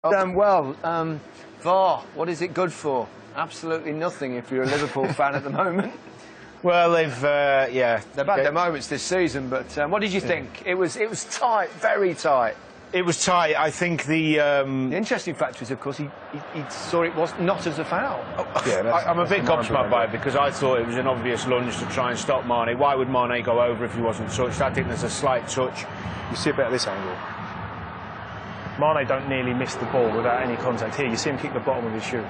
VAR, what is it good for? Absolutely nothing if you're a Liverpool fan at the moment. Well, they've had their moments this season, but what did you think? It was tight, very tight. It was tight. I think the interesting factor is, of course, he saw it was not as a foul. I'm a bit gobsmacked by it because I thought it was an obvious lunge to try and stop Mane. Why would Mane go over if he wasn't touched? I think there's a slight touch. You see it better this angle. Mane don't nearly miss the ball without any contact here. You see him kick the bottom of his shoe.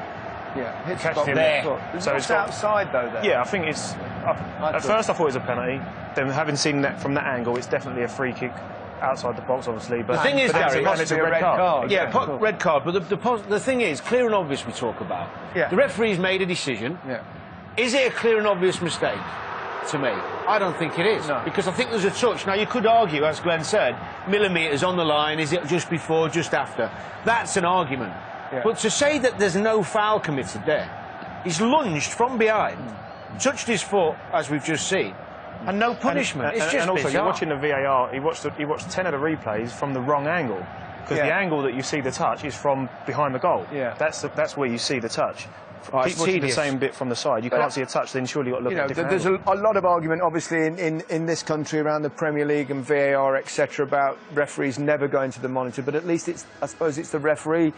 Yeah, hits catch him there. So it's outside though. There. Yeah, I think it's. At first, I thought it was a penalty. Then, having seen that from that angle, it's definitely a free kick outside the box, obviously. But the thing is, Gary, it's a red card. Yeah, red card. But the thing is, clear and obvious. We talk about. Yeah. The referee's made a decision. Yeah. Is it a clear and obvious mistake? To me, I don't think it is, because I think there's a touch. Now, you could argue, as Glenn said, millimetres on the line, is it just before, just after? That's an argument. Yeah. But to say that there's no foul committed there, he's lunged from behind, touched his foot, as we've just seen, and no punishment. It's just and also, bizarre. you're watching the VAR, he watched 10 of the replays from the wrong angle, because the angle that you see the touch is from behind the goal. Yeah. That's where you see the touch. Keep watching the same bit from the side. You can't see a touch, then surely you've got to look at a different There's a lot of argument, obviously, in this country around the Premier League and VAR, etc., about referees never going to the monitor. But at least I suppose it's the referee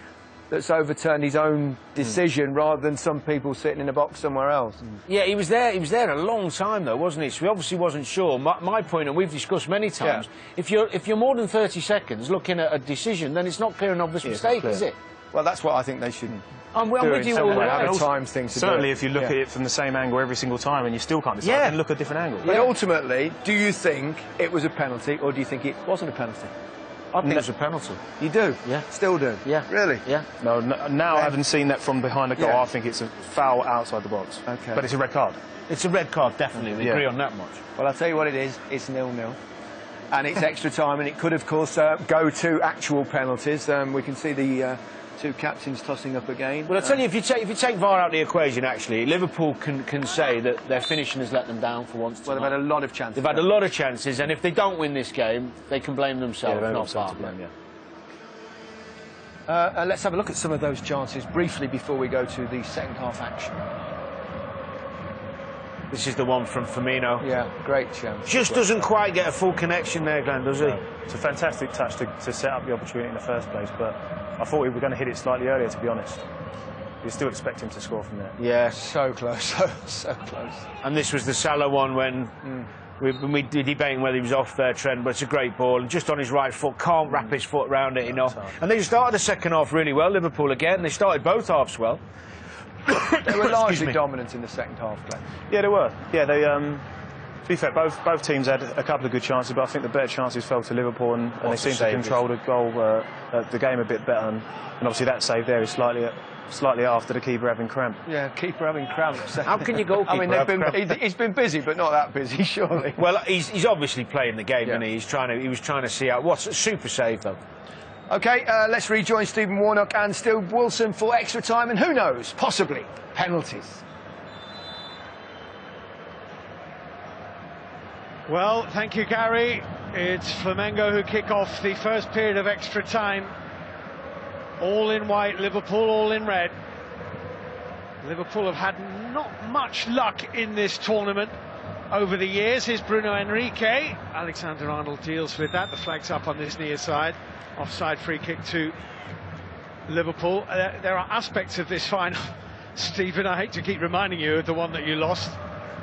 that's overturned his own decision rather than some people sitting in a box somewhere else. Yeah, he was there a long time though, wasn't he? So he obviously wasn't sure. My point, and we've discussed many times, if you're more than 30 seconds looking at a decision, then it's not clear and obvious mistake, is it? Well, that's what I think they should. I'm with you all the way. Times things to certainly, do. if you look at it from the same angle every single time and you still can't decide, then look at a different angle. But ultimately, do you think it was a penalty or do you think it wasn't a penalty? I think it was a penalty. You do? Yeah. Still do? Yeah. Really? Yeah. No, now having seen that from behind the goal, I think it's a foul outside the box. Okay. But it's a red card. It's a red card, definitely. We agree on that much. Well, I'll tell you what it is. It's 0-0. And it's extra time, and it could, of course, go to actual penalties. We can see the two captains tossing up again. Well, I tell you, if you take VAR out of the equation, actually, Liverpool can say that their finishing has let them down for once. Well, they've had a lot of chances. They've had a lot of chances, and if they don't win this game, they can blame themselves, not VAR. Let's have a look at some of those chances briefly before we go to the second half action. This is the one from Firmino. Yeah, great chance. Just doesn't quite get a full connection there, Glenn, does he? No. It's a fantastic touch to set up the opportunity in the first place, but I thought we were going to hit it slightly earlier, to be honest. You still expect him to score from there. Yeah, so close, so close. And this was the Salah one when we were debating whether he was off there, Trent, but it's a great ball. And just on his right foot, can't wrap his foot around it enough. And they started the second half really well, Liverpool again. They started both halves well. They were largely dominant in the second half, Glenn. Yeah, they were. Yeah, they. To be fair, both teams had a couple of good chances, but I think the better chances fell to Liverpool, and they seemed to control the game a bit better. And obviously that save there is slightly after the keeper having cramp. Yeah, keeper having cramp. How can you goalkeeper? I mean, he's been busy, but not that busy, surely. Well, he's obviously playing the game, isn't he? He was trying to see out. What's a super save though? OK, let's rejoin Stephen Warnock and Steve Wilson for extra time, and who knows, possibly penalties. Well, thank you, Gary. It's Flamengo who kick off the first period of extra time. All in white, Liverpool all in red. Liverpool have had not much luck in this tournament over the years. Here's Bruno Henrique. Alexander-Arnold deals with that. The flag's up on this near side. Offside free kick to Liverpool. There are aspects of this final, Stephen, I hate to keep reminding you of the one that you lost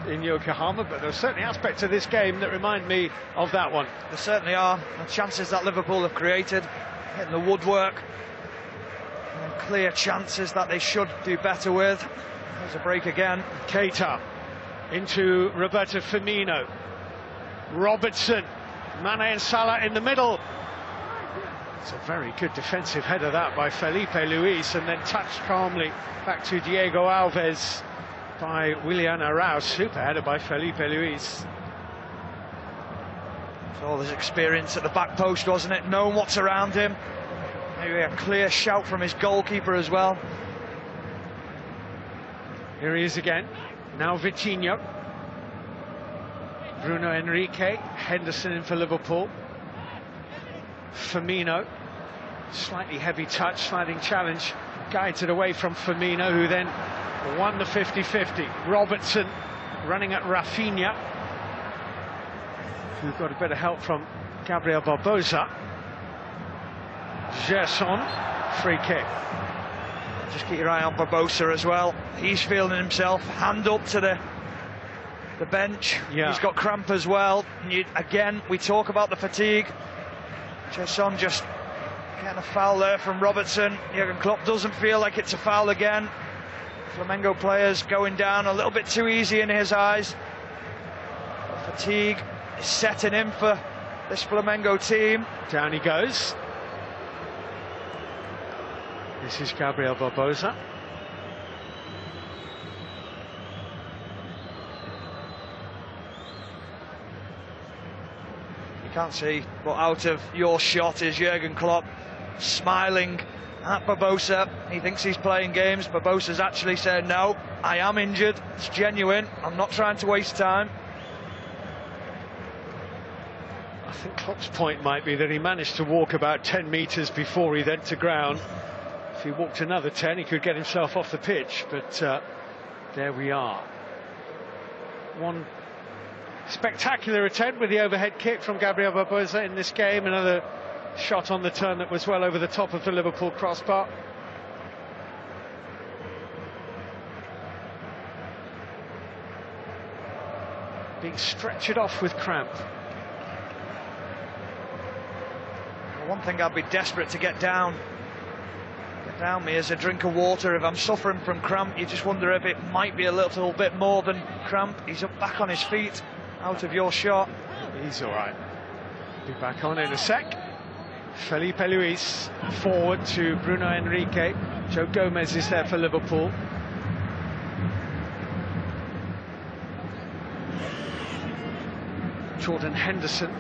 in Yokohama, but there are certainly aspects of this game that remind me of that one. There certainly are. The chances that Liverpool have created, hitting the woodwork, and clear chances that they should do better with. There's a break again. Keita into Roberto Firmino. Robertson, Mane and Salah in the middle. It's a very good defensive header that by Felipe Luis, and then touched calmly back to Diego Alves by Willian Arau. Super header by Felipe Luis. So all this experience at the back post, wasn't it? Knowing what's around him. Maybe a clear shout from his goalkeeper as well. Here he is again. Now Vitinho. Bruno Henrique. Henderson in for Liverpool. Firmino. Slightly heavy touch, sliding challenge, guided away from Firmino, who then won the 50-50. Robertson running at Rafinha, who got a bit of help from Gabriel Barbosa. Gerson, free kick. Just keep your eye on Barbosa as well. He's feeling himself, hand up to the bench. Yeah. He's got cramp as well. And again, we talk about the fatigue. Gerson just getting a foul there from Robertson. Jurgen Klopp doesn't feel like it's a foul again. Flamengo players going down a little bit too easy in his eyes. Fatigue is setting in for this Flamengo team. Down he goes. This is Gabriel Barbosa. You can't see, but out of your shot is Jurgen Klopp smiling at Barbosa. He thinks he's playing games. Barbosa's actually said, no, I am injured, it's genuine, I'm not trying to waste time. I think Klopp's point might be that he managed to walk about 10 metres before he went to ground. If he walked another 10, he could get himself off the pitch, but there we are. One spectacular attempt with the overhead kick from Gabriel Barbosa in this game. Another shot on the turn that was well over the top of the Liverpool crossbar. Being stretchered off with cramp. One thing I'd be desperate to get down me is a drink of water. If I'm suffering from cramp, you just wonder if it might be a little bit more than cramp. He's up back on his feet, out of your shot. He's all right. Be back on in a sec. Felipe Luis forward to Bruno Henrique. Joe Gomez is there for Liverpool. Jordan Henderson.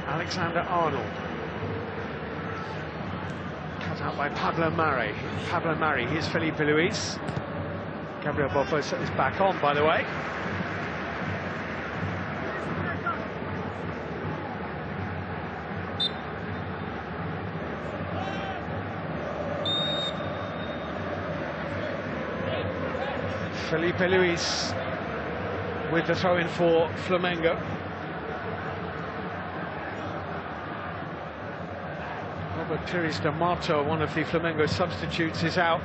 Alexander-Arnold. Cut out by Pablo Mari. Pablo Mari, here's Felipe Luis. Gabriel Barbosa is back on, by the way. Felipe Luis with the throw-in for Flamengo. Robert Pires D'Amato, one of the Flamengo substitutes, is out,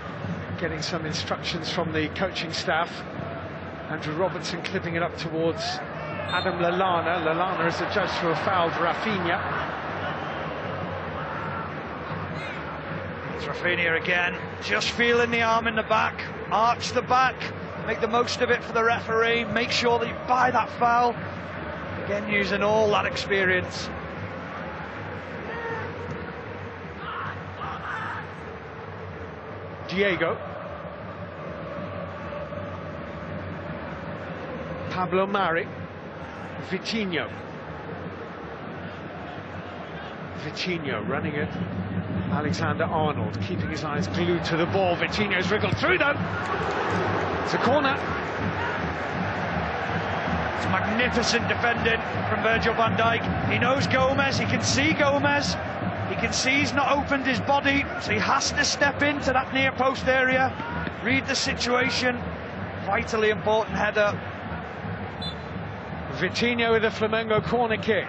getting some instructions from the coaching staff. Andrew Robertson clipping it up towards Adam Lallana. Lallana is adjudged for a foul for Rafinha. It's Rafinha again, just feeling the arm in the back, arch the back, make the most of it for the referee, make sure that you buy that foul. Again, using all that experience. Diego. Pablo Mari. Vitinho. Vitinho running it. Alexander-Arnold keeping his eyes glued to the ball. Vitinho's wriggled through though. It's a corner. It's magnificent defending from Virgil van Dijk. He knows Gomez, he can see Gomez. He can see he's not opened his body, so he has to step into that near post area, read the situation. Vitally important header. Vitinho with a Flamengo corner kick.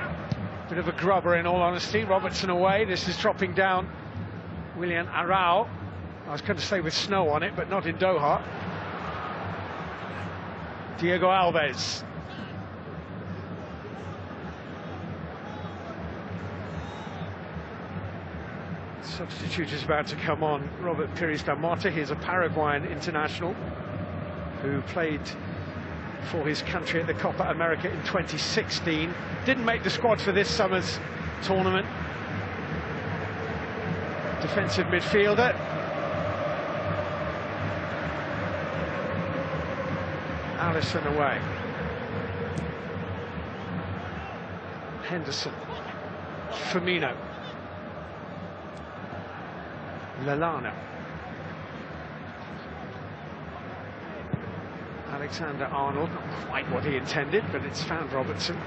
Bit of a grubber in all honesty. Robertson away. This is dropping down Willian Arao. I was going to say with snow on it, but not in Doha. Diego Alves. Substitute is about to come on. Robert Pires D'Amato. He's a Paraguayan international who played for his country at the Copa America in 2016. Didn't make the squad for this summer's tournament. Defensive midfielder. Alisson away. Henderson. Firmino. Lallana. Alexander-Arnold. Not quite what he intended, but it's found Robertson.